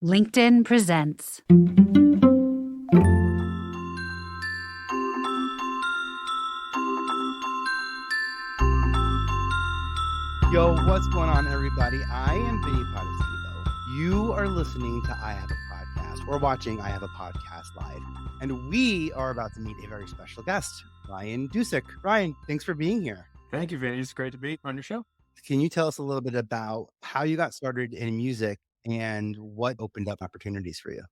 LinkedIn presents. Yo, what's going on, everybody? I am Vinnie Potestivo. You are listening to I Have a Podcast, or watching I Have a Podcast live. And we are about to meet a very special guest, Ryan Dusick. Ryan, thanks for being here. Thank you, Vinnie. It's great to be on your show. Can you tell us a little bit about how you got started in music and what opened up opportunities for you?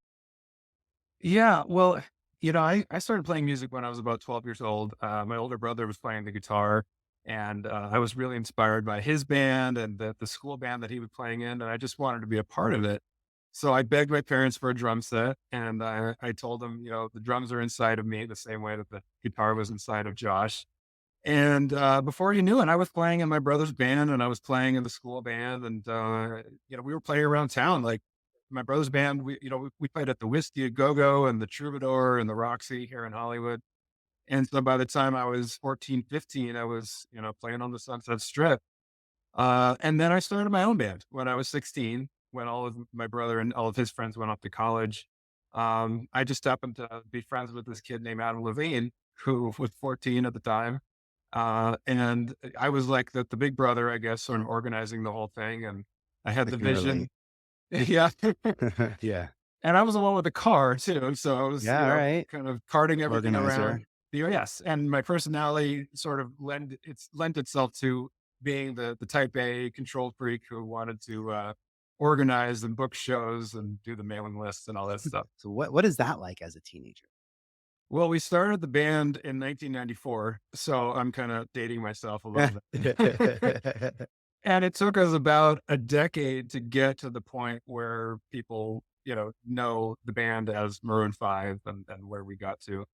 Yeah, well, I started playing music when I was about 12 years old. My older brother was playing the guitar, and I was really inspired by his band and the school band that he was playing in, and I just wanted to be a part of it. So I begged my parents for a drum set, and I told them, the drums are inside of me the same way that the guitar was inside of Josh. And before you knew it, I was playing in my brother's band and I was playing in the school band. And, we were playing around town. Like my brother's band, we played at the Whiskey a Go Go and the Troubadour and the Roxy here in Hollywood. And so by the time I was 14, 15, I was, playing on the Sunset Strip. And then I started my own band when I was 16, when all of my brother and all of his friends went off to college. I just happened to be friends with this kid named Adam Levine, who was 14 at the time. And I was like the big brother, I guess, sort of organizing the whole thing. And I had the vision. Yeah. Yeah. And I was the one with the car too. So I was, right. kind of carting everything Organizer. around. Yes. And my personality sort of lent itself to being the type A control freak who wanted to organize and book shows and do the mailing lists and all that stuff. So what is that like as a teenager? Well, we started the band in 1994, so I'm kind of dating myself a little bit. And it took us about a decade to get to the point where people, know the band as Maroon 5 and where we got to.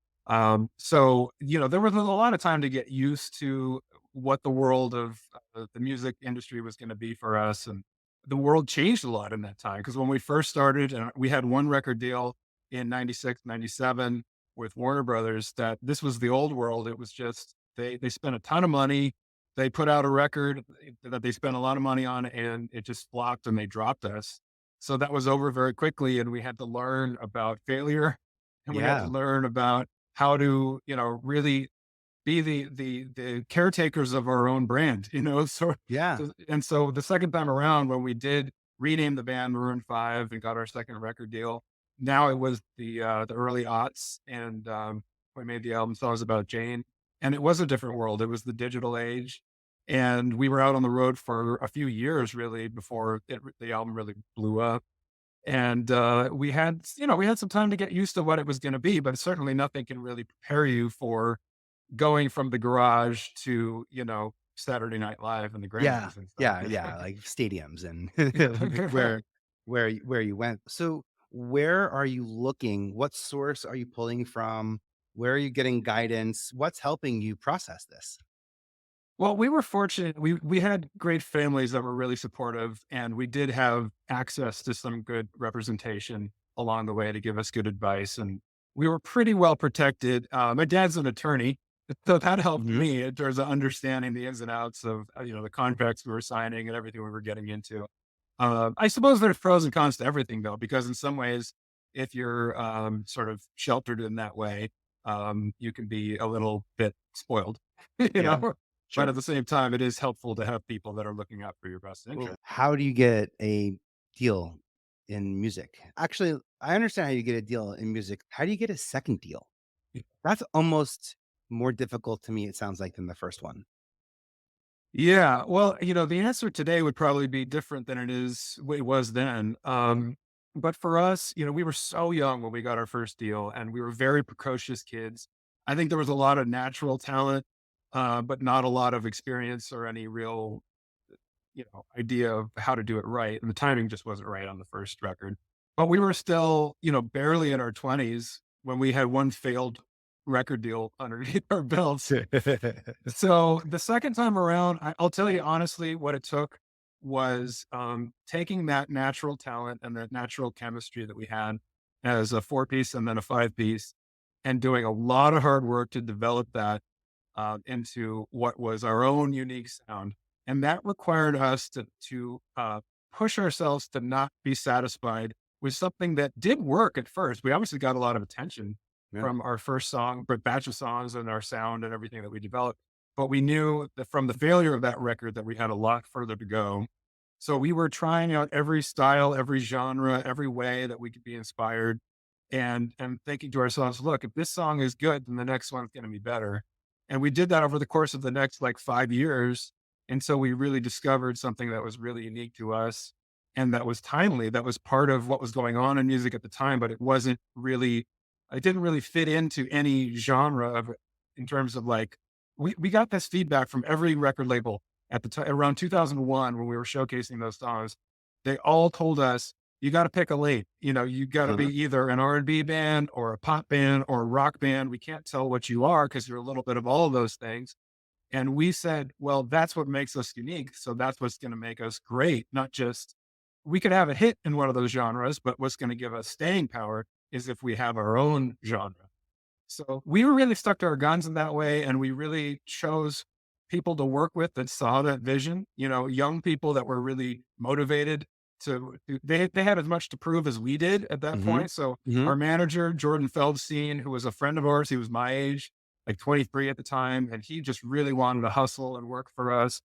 So, there was a lot of time to get used to what the world of the music industry was going to be for us. And the world changed a lot in that time. Because when we first started, and we had one record deal in 96, 97 with Warner Brothers, that this was the old world. It was just, they spent a ton of money. They put out a record that they spent a lot of money on and it just flopped and they dropped us. So that was over very quickly. And we had to learn about failure and we had to learn about how to, really be the caretakers of our own brand, So, Yeah. and so the second time around, when we did rename the band Maroon 5 and got our second record deal, now it was the early aughts, and we made the album Songs About Jane, and it was a different world. It was the digital age, and we were out on the road for a few years really before the album really blew up. And we had some time to get used to what it was going to be, but certainly nothing can really prepare you for going from the garage to Saturday Night Live and the Grammys and stuff. Yeah, like stadiums and where you went. So where are you looking? What source are you pulling from? Where are you getting guidance? What's helping you process this? Well, we were fortunate. We had great families that were really supportive, and we did have access to some good representation along the way to give us good advice. And we were pretty well protected. My dad's an attorney, so that helped me in terms of understanding the ins and outs of the contracts we were signing and everything we were getting into. I suppose there's pros and cons to everything, though, because in some ways, if you're sort of sheltered in that way, you can be a little bit spoiled, know. Sure. But at the same time, it is helpful to have people that are looking out for your best interest. Well, how do you get a deal in music? Actually, I understand how you get a deal in music. How do you get a second deal? That's almost more difficult to me, it sounds like, than the first one. Yeah. Well, the answer today would probably be different than it was then. But for us, we were so young when we got our first deal and we were very precocious kids. I think there was a lot of natural talent, but not a lot of experience or any real, idea of how to do it right. And the timing just wasn't right on the first record. But we were still, barely in our 20s when we had one failed record deal underneath our belts. So the second time around, I'll tell you honestly, what it took was taking that natural talent and that natural chemistry that we had as a 4-piece and then a 5-piece and doing a lot of hard work to develop that into what was our own unique sound. And that required us to push ourselves to not be satisfied was something that did work at first. We obviously got a lot of attention Yeah. from our first song, but batch of songs and our sound and everything that we developed. But we knew that from the failure of that record that we had a lot further to go. So we were trying out every style, every genre, every way that we could be inspired and thinking to ourselves, look, if this song is good, then the next one's going to be better. And we did that over the course of the next like 5 years. And so we really discovered something that was really unique to us and that was timely. That was part of what was going on in music at the time, but it didn't really fit into any genre of it in terms of like, we got this feedback from every record label at the time around 2001 when we were showcasing those songs. They all told us, you got to pick a lane. You got to be either an R&B band or a pop band or a rock band. We can't tell what you are because you're a little bit of all of those things. And we said, well, that's what makes us unique. So that's what's going to make us great. Not just we could have a hit in one of those genres, but what's going to give us staying power is if we have our own genre. So we were really stuck to our guns in that way. And we really chose people to work with that saw that vision, young people that were really motivated they had as much to prove as we did at that Hmm. point. So Hmm. our manager, Jordan Feldstein, who was a friend of ours, he was my age, like 23 at the time, and he just really wanted to hustle and work for us.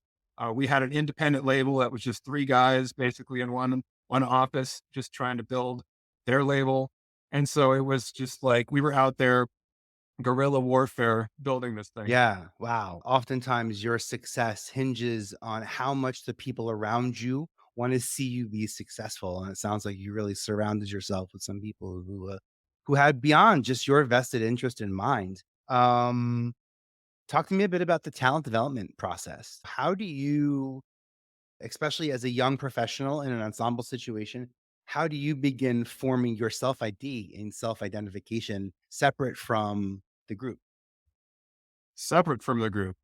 We had an independent label that was just three guys basically in one office, just trying to build their label. And so it was just like we were out there guerrilla warfare building this thing. Yeah. Wow. Oftentimes your success hinges on how much the people around you want to see you be successful. And it sounds like you really surrounded yourself with some people who had beyond just your vested interest in mind. Um, Talk to me a bit about the talent development process. How do you, especially as a young professional in an ensemble situation, how do you begin forming your self ID and self identification separate from the group? Separate from the group.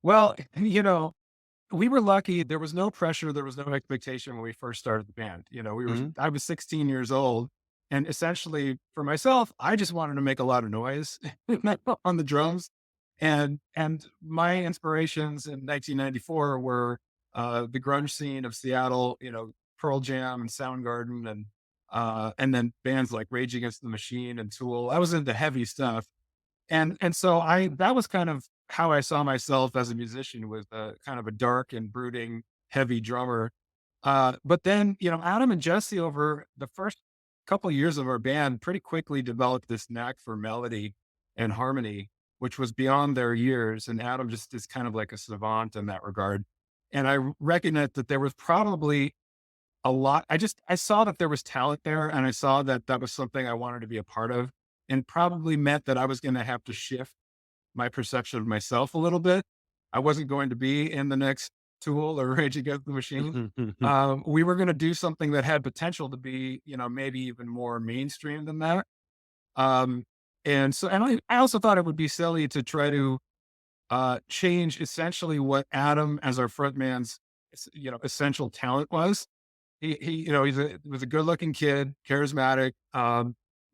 Well, we were lucky. There was no pressure. There was no expectation when we first started the band. Hmm. I was 16 years old. And essentially for myself, I just wanted to make a lot of noise on the drums. And my inspirations in 1994 were the grunge scene of Seattle, Pearl Jam and Soundgarden and then bands like Rage Against the Machine and Tool. I was into heavy stuff. And so that was kind of how I saw myself as a musician, was a kind of a dark and brooding, heavy drummer. But then, Adam and Jesse over the first couple of years of our band pretty quickly developed this knack for melody and harmony, which was beyond their years. And Adam just is kind of like a savant in that regard. And I recognized that there was probably a lot. I saw that there was talent there, and I saw that that was something I wanted to be a part of, and probably meant that I was gonna have to shift my perception of myself a little bit. I wasn't going to be in the next Tool or Rage Against the Machine. We were gonna do something that had potential to be, maybe even more mainstream than that. Um, and I also thought it would be silly to try to, change essentially what Adam as our frontman's, essential talent was. Was a good looking kid, charismatic,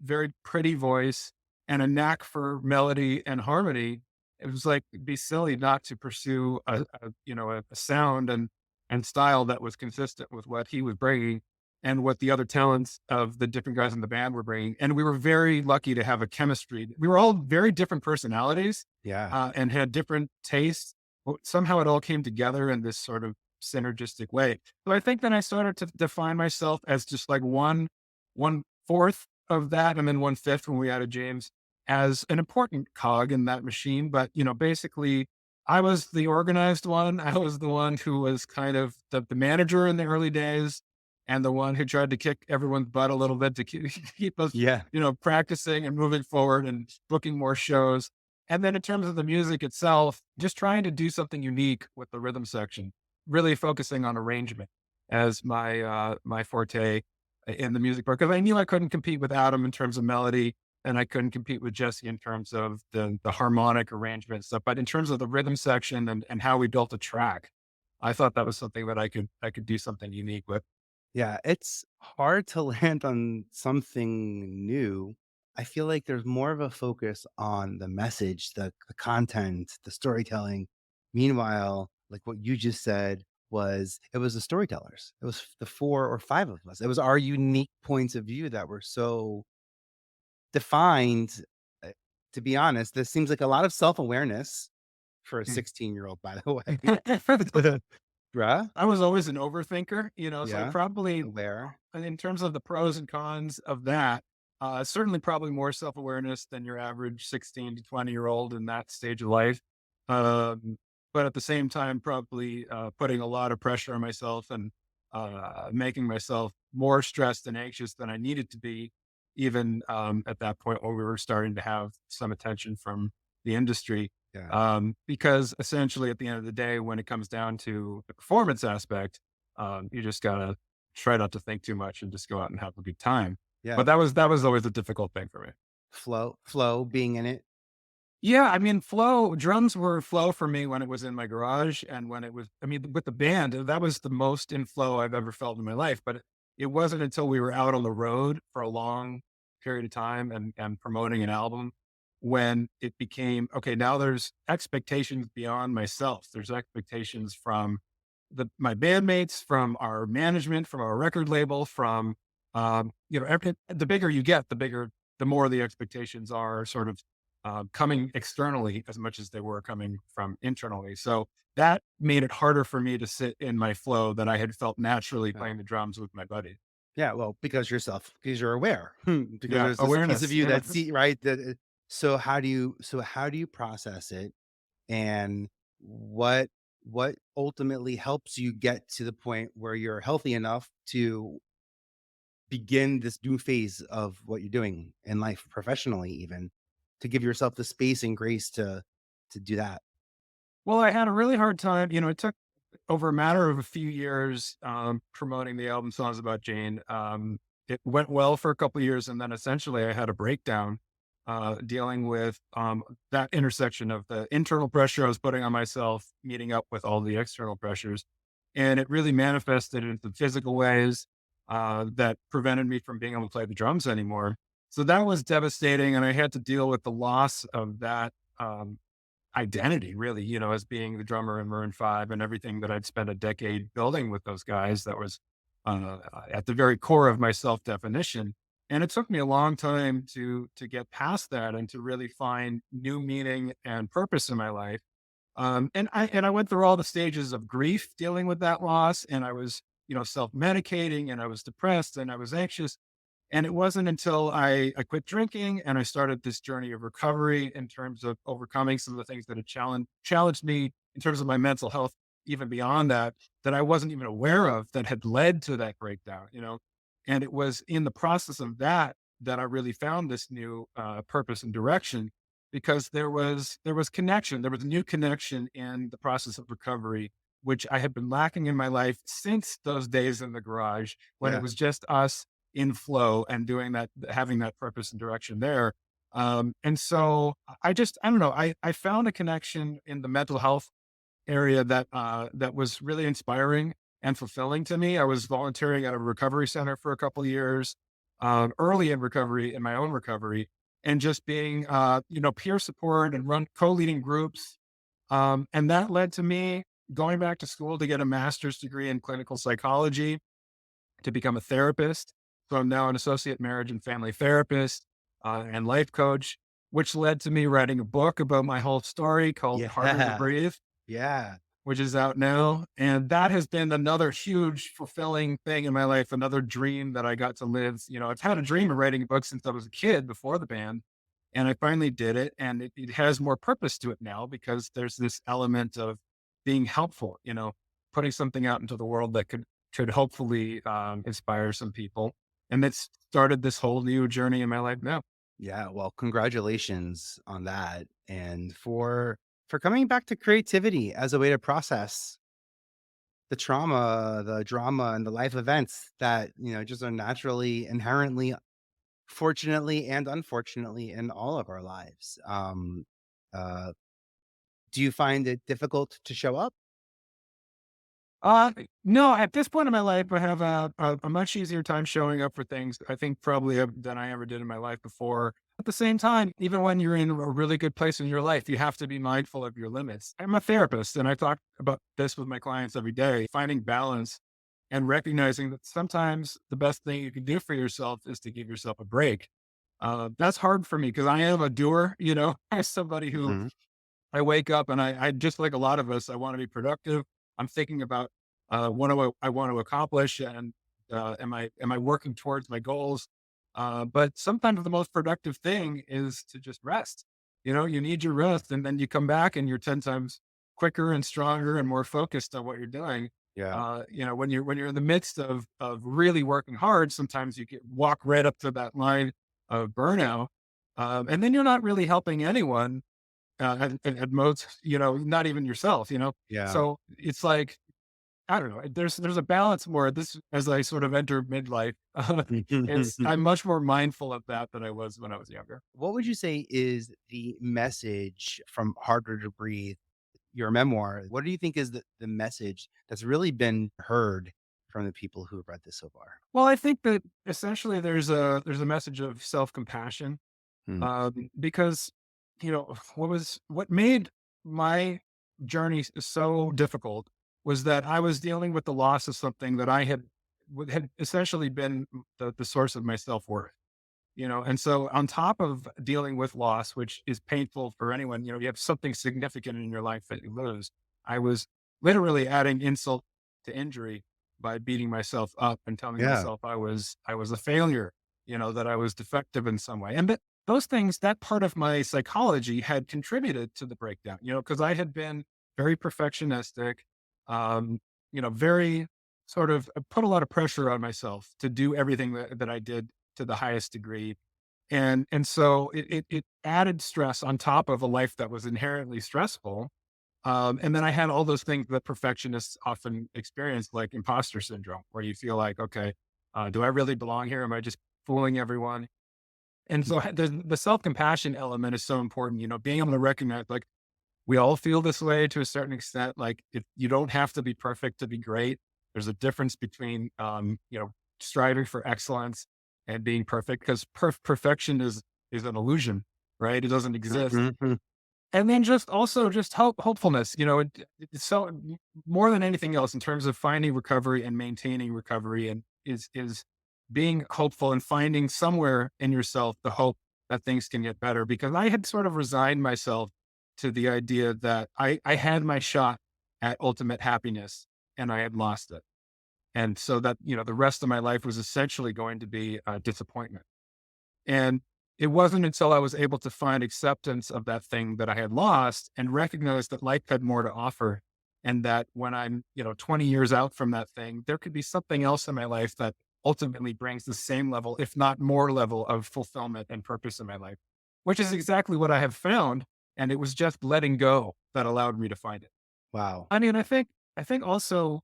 very pretty voice, and a knack for melody and harmony. It was like it'd be silly not to pursue a sound and style that was consistent with what he was bringing and what the other talents of the different guys in the band were bringing. And we were very lucky to have a chemistry. We were all very different personalities Yeah. and had different tastes. But somehow it all came together in this sort of synergistic way. So I think then I started to define myself as just like one fourth of that, and then one fifth when we added James as an important cog in that machine. But basically, I was the organized one. I was the one who was kind of the manager in the early days, and the one who tried to kick everyone's butt a little bit to keep us, Yeah. practicing and moving forward and booking more shows. And then in terms of the music itself, just trying to do something unique with the rhythm section, really focusing on arrangement as my forte in the music part, because I knew I couldn't compete with Adam in terms of melody, and I couldn't compete with Jesse in terms of the harmonic arrangement stuff. But in terms of the rhythm section and how we built a track, I thought that was something that I could do something unique with. Yeah, it's hard to land on something new. I feel like there's more of a focus on the message, the content, the storytelling. Meanwhile, like what you just said, was it was the storytellers. It was the 4 or 5 of us. It was our unique points of view that were so defined. uh, to be honest, this seems like a lot of self-awareness for a Mm. 16-year-old, by the way. Bruh. I was always an overthinker, so Yeah, probably aware. in terms of the pros and cons of that, certainly probably more self-awareness than your average 16 to 20-year-old in that stage of life. Um, but at the same time, probably putting a lot of pressure on myself and making myself more stressed and anxious than I needed to be, even at that point where we were starting to have some attention from the industry. Yeah, Because essentially at the end of the day, when it comes down to the performance aspect, you just gotta try not to think too much and just go out and have a good time. yeah. But that was always a difficult thing for me. Flow, being in it. Yeah, I mean, drums were flow for me when it was in my garage and when it was, I mean, with the band, that was the most in flow I've ever felt in my life. But it wasn't until we were out on the road for a long period of time and promoting an album when it became, okay, now there's expectations beyond myself. There's expectations from my bandmates, from our management, from our record label, from, the bigger you get, the more the expectations are sort of coming externally as much as they were coming from internally. So that made it harder for me to sit in my flow that I had felt naturally Yeah. playing the drums with my buddy. Yeah, well, because you're aware. Because Yeah, there's this piece of awareness. you Yeah. that see right, so how do you process it? And what what ultimately helps you get to the point where you're healthy enough to begin this new phase of what you're doing in life, professionally even, to give yourself the space and grace to do that? Well, I had a really hard time. It took over a matter of a few years promoting the album Songs About Jane. It went well for a couple of years, and then essentially I had a breakdown dealing with that intersection of the internal pressure I was putting on myself, meeting up with all the external pressures. And it really manifested into physical ways that prevented me from being able to play the drums anymore. So that was devastating. And I had to deal with the loss of that. Identity really, as being the drummer in Maroon 5 and everything that I'd spent a decade building with those guys that was at the very core of my self-definition. And it took me a long time to get past that and to really find new meaning and purpose in my life. And I went through all the stages of grief dealing with that loss, and I was, self-medicating, and I was depressed, and I was anxious. And it wasn't until I quit drinking and I started this journey of recovery in terms of overcoming some of the things that had challenged me in terms of my mental health, even beyond that, that I wasn't even aware of that had led to that breakdown. And it was in the process of that I really found this new purpose and direction because there was connection. There was a new connection in the process of recovery, which I had been lacking in my life since those days in the garage when it Yeah. was just us in flow and doing that, having that purpose and direction there. And so I don't know, I found a connection in the mental health area that was really inspiring and fulfilling to me. I was volunteering at a recovery center for a couple of years, early in recovery, in my own recovery, and just being, peer support and co-leading groups. And that led to me going back to school to get a master's degree in clinical psychology to become a therapist. So I'm now an associate marriage and family therapist and life coach, which led to me writing a book about my whole story called Harder to Yeah. Breathe, Yeah. which is out now. And that has been another huge fulfilling thing in my life, another dream that I got to live. I've had a dream of writing a book since I was a kid before the band. And I finally did it. And it has more purpose to it now because there's this element of being helpful, putting something out into the world that could hopefully inspire some people. And it's started this whole new journey in my life now. Yeah, well, congratulations on that, and for coming back to creativity as a way to process the trauma, the drama, and the life events that, just are naturally, inherently, fortunately and unfortunately in all of our lives. Uh, do you find it difficult to show up? Uh, no, at this point in my life, I have a much easier time showing up for things. I think probably than I ever did in my life before. at the same time, even when you're in a really good place in your life, you have to be mindful of your limits. I'm a therapist and I talk about this with my clients every day, finding balance and recognizing that sometimes the best thing you can do for yourself is to give yourself a break. That's hard for me because I am a doer, as somebody who Mhm. I wake up and I just like a lot of us, I want to be productive. I'm thinking about what do I want to accomplish, and am I working towards my goals? But sometimes the most productive thing is to just rest. You need your rest, and then you come back and you're 10 times quicker and stronger and more focused on what you're doing. Yeah. When you're in the midst of really working hard, sometimes you walk right up to that line of burnout, and then you're not really helping anyone at most, not even yourself, Yeah. So it's like, I don't know, there's a balance more this as I sort of enter midlife. I'm much more mindful of that than I was when I was younger. What would you say is the message from Harder to Breathe, your memoir? What do you think is the message that's really been heard from the people who have read this so far? Well, I think that essentially there's a message of self-compassion, Mm. because, what made my journey so difficult was that I was dealing with the loss of something that I had essentially been the source of my self-worth. And so on top of dealing with loss, which is painful for anyone, you have something significant in your life that you lose. I was literally adding insult to injury by beating myself up and telling Yeah. myself I was a failure, that I was defective in some way. And those things, that part of my psychology had contributed to the breakdown, because I had been very perfectionistic, um, very sort of put a lot of pressure on myself to do everything that I did to the highest degree. And so it added stress on top of a life that was inherently stressful. And then I had all those things that perfectionists often experience, like imposter syndrome, where you feel like, okay, do I really belong here? Am I just fooling everyone? And so the self compassion element is so important, being able to recognize, like, we all feel this way to a certain extent. Like, you don't have to be perfect to be great. There's a difference between, striving for excellence and being perfect, because perfection is an illusion, right? It doesn't exist. Mhm. And then just also just hopefulness, it's so more than anything else in terms of finding recovery and maintaining recovery, and is being hopeful and finding somewhere in yourself the hope that things can get better. Because I had sort of resigned myself to the idea that I had my shot at ultimate happiness and I had lost it. And so that, the rest of my life was essentially going to be a disappointment. And it wasn't until I was able to find acceptance of that thing that I had lost and recognize that life had more to offer. And that when I'm, 20 years out from that thing, there could be something else in my life that ultimately brings the same level, if not more level of fulfillment and purpose in my life, which is exactly what I have found. And it was just letting go that allowed me to find it. Wow. I mean, I think also,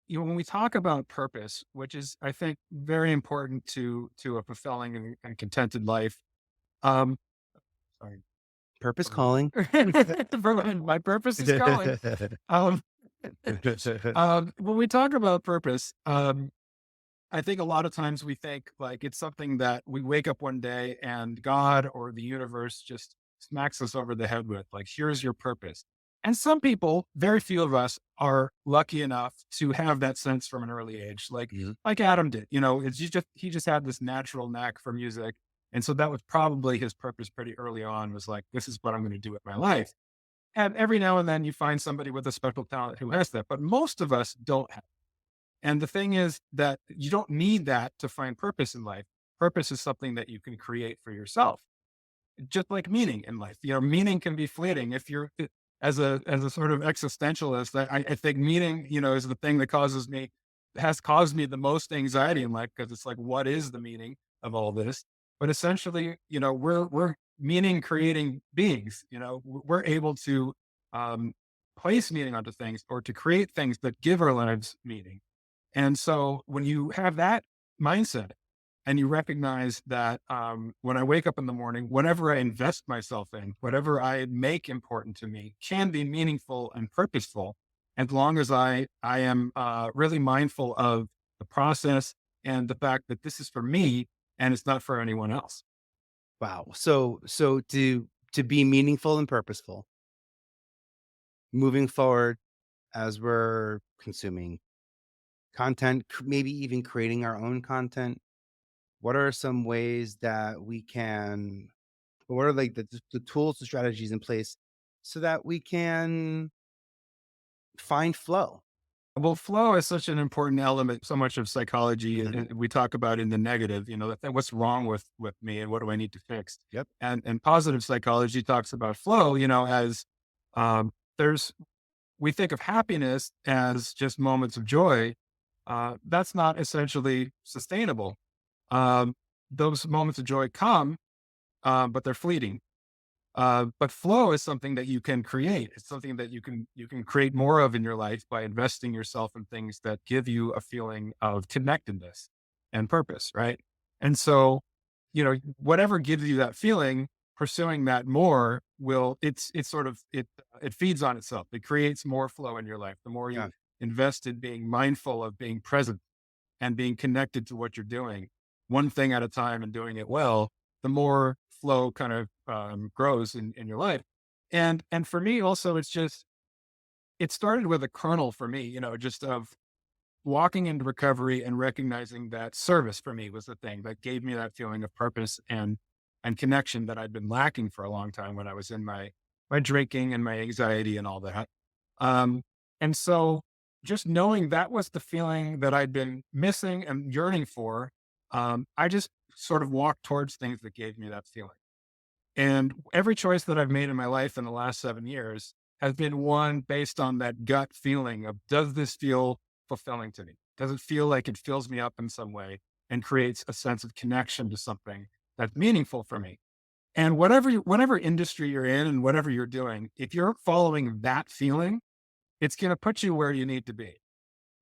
when we talk about purpose, which is, I think, very important to a fulfilling and contented life. Um, sorry, Purpose calling. my purpose is calling. Um, when we talk about purpose, I think a lot of times we think like it's something that we wake up one day and God or the universe just smacks us over the head with, like, here's your purpose. And some people, very few of us, are lucky enough to have that sense from an early age, like Mhm. like Adam did. He just had this natural knack for music, and so that was probably his purpose pretty early on. Was like, this is what I'm going to do with my life. And every now and then you find somebody with a special talent who has that, but most of us don't have. And the thing is that you don't need that to find purpose in life. Purpose is something that you can create for yourself, just like meaning in life. Meaning can be fleeting. If you're as a sort of existentialist, I think meaning, is the thing that has caused me the most anxiety in life, because it's like, what is the meaning of all this? But essentially, we're meaning creating beings. We're able to um, place meaning onto things, or to create things that give our lives meaning. And so when you have that mindset and you recognize that, when I wake up in the morning, whatever I invest myself in, whatever I make important to me can be meaningful and purposeful, as long as I am really mindful of the process and the fact that this is for me and it's not for anyone else. Wow. So to be meaningful and purposeful, moving forward as we're consuming content, maybe even creating our own content, what are some ways that we can what are like the tools, the strategies in place so that we can find flow? Well, flow is such an important element, so much of psychology, Mhm. and we talk about in the negative, that what's wrong with me and what do I need to fix? Yep. And positive psychology talks about flow, as there's we think of happiness as just moments of joy. That's not essentially sustainable. Um, those moments of joy come, but they're fleeting. But flow is something that you can create. It's something that you can create more of in your life by investing yourself in things that give you a feeling of connectedness and purpose, right? And so, whatever gives you that feeling, pursuing that more it's sort of it feeds on itself. It creates more flow in your life. The more you Yeah. invest in being mindful of being present and being connected to what you're doing, one thing at a time and doing it well, the more flow kind of grows in your life. And for me also, it started with a kernel for me, just of walking into recovery and recognizing that service for me was the thing that gave me that feeling of purpose and connection that I'd been lacking for a long time when I was in my drinking and my anxiety and all that. Um, and so just knowing that was the feeling that I'd been missing and yearning for, I just sort of walked towards things that gave me that feeling. And every choice that I've made in my life in the last 7 years has been one based on that gut feeling of, does this feel fulfilling to me? Does it feel like it fills me up in some way and creates a sense of connection to something that's meaningful for me? And whatever industry you're in and whatever you're doing, if you're following that feeling, it's going to put you where you need to be.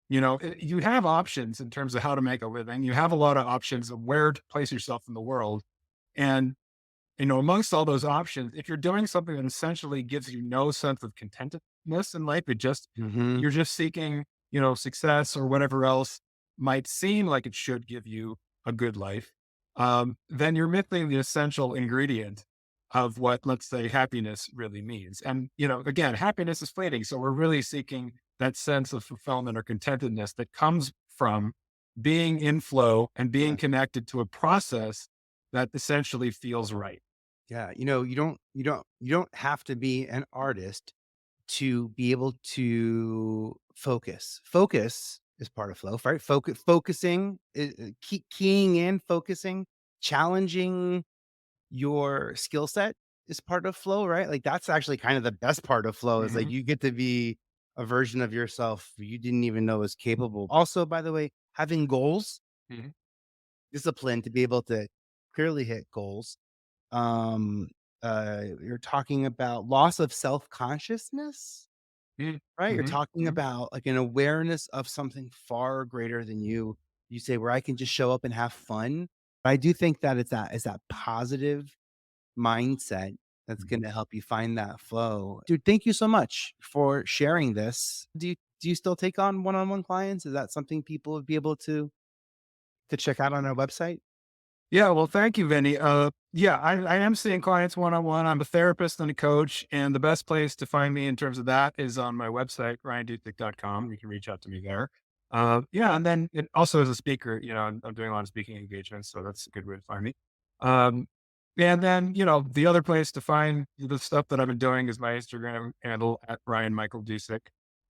You have options in terms of how to make a living. You have a lot of options of where to place yourself in the world. And amongst all those options, if you're doing something that essentially gives you no sense of contentedness in life, Mhm. you're just seeking, success or whatever else might seem like it should give you a good life, then you're missing the essential ingredient of what, let's say, happiness really means. And, again, happiness is fleeting. So we're really seeking that sense of fulfillment or contentedness that comes from being in flow and being Yeah. connected to a process that essentially feels right. Yeah. You don't have to be an artist to be able to focus. Focus is part of flow, right? Focusing, keying in, focusing, challenging your skill set is part of flow, right? Like that's actually kind of the best part of flow is like Mhm, you get to be a version of yourself you didn't even know was capable. Also, by the way, having goals, mhm, discipline to be able to clearly hit goals. Um, you're talking about loss of self-consciousness, mhm, right? You're mhm, talking mhm. about like an awareness of something far greater than you. You say where I can just show up and have fun. I do think that it's that positive mindset that's gonna help you find that flow. Dude, thank you so much for sharing this. Do you still take on one-on-one clients? Is that something people would be able to check out on our website? Yeah, well, thank you, Vinny. Yeah, I am seeing clients one on one. I'm a therapist and a coach, and the best place to find me in terms of that is on my website, ryandusick.com. You can reach out to me there. Yeah, and then also as a speaker, I'm doing a lot of speaking engagements, so that's a good way to find me. Um, and then, the other place to find the stuff that I've been doing is my Instagram handle at Ryan Michael Dusick.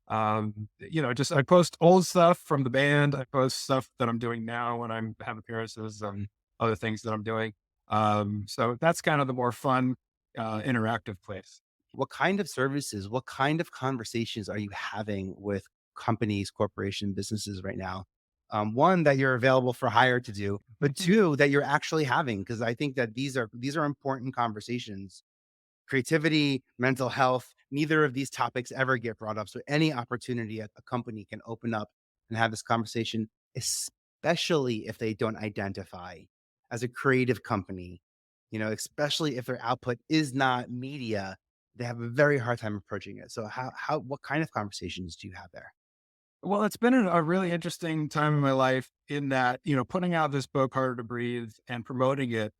Just I post old stuff from the band. I post stuff that I'm doing now when I'm have appearances. Other things that I'm doing. So that's kind of the more fun, interactive place. What kind of services, what kind of conversations are you having with companies, corporation, businesses right now? One, that you're available for hire to do, but two, that you're actually having, because I think that these are important conversations. Creativity, mental health, neither of these topics ever get brought up. So any opportunity a company can open up and have this conversation, especially if they don't identify as a creative company, especially if their output is not media, they have a very hard time approaching it. So what kind of conversations do you have there? Well, it's been a really interesting time in my life in that, putting out this book, Harder to Breathe, and promoting it.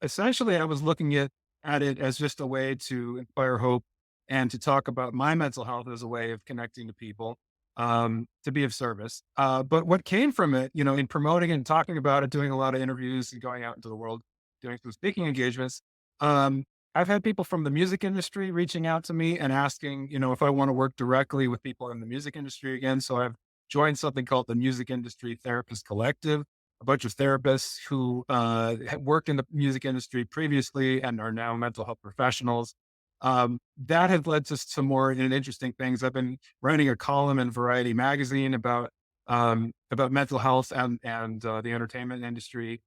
Essentially, I was looking at it as just a way to inspire hope and to talk about my mental health as a way of connecting to people, to be of service. But what came from it, in promoting and talking about it, doing a lot of interviews and going out into the world, doing some speaking engagements, um, I've had people from the music industry reaching out to me and asking, if I want to work directly with people in the music industry again. So I've joined something called the Music Industry Therapist Collective, a bunch of therapists who had worked in the music industry previously and are now mental health professionals. That has led to some more interesting things. I've been writing a column in Variety magazine about mental health and the entertainment industry.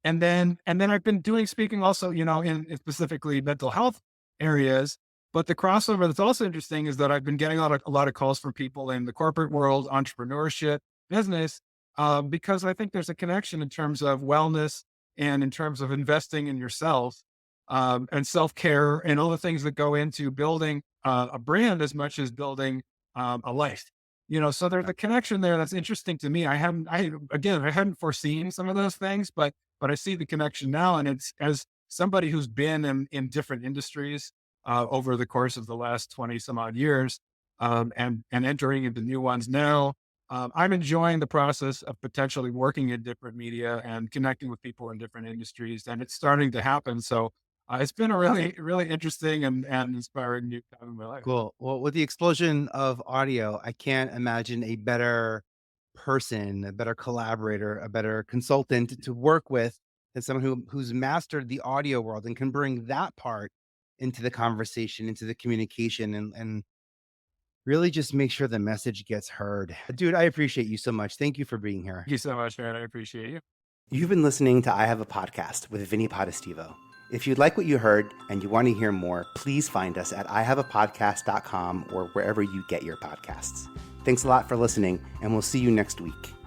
And then I've been doing speaking also, in specifically mental health areas. But the crossover that's also interesting is that I've been getting a lot of calls from people in the corporate world, entrepreneurship, business, because I think there's a connection in terms of wellness and in terms of investing in yourself, and self care and all the things that go into building a brand as much as building a life. So there's a connection there that's interesting to me. I hadn't foreseen some of those things, but I see the connection now. And it's as somebody who's been in different industries over the course of the last 20 some odd years, and entering into new ones now. I'm enjoying the process of potentially working in different media and connecting with people in different industries, and it's starting to happen. So it's been a really, really interesting and inspiring new time in my life. Cool. Well, with the explosion of audio, I can't imagine a better person, a better collaborator, a better consultant to work with than someone who's mastered the audio world and can bring that part into the conversation, into the communication, and really just make sure the message gets heard. Dude, I appreciate you so much. Thank you for being here. Thank you so much, man. I appreciate you. You've been listening to I Have a Podcast with Vinnie Potestivo. If you like what you heard and you want to hear more, please find us at ihaveapodcast.com or wherever you get your podcasts. Thanks a lot for listening, and we'll see you next week.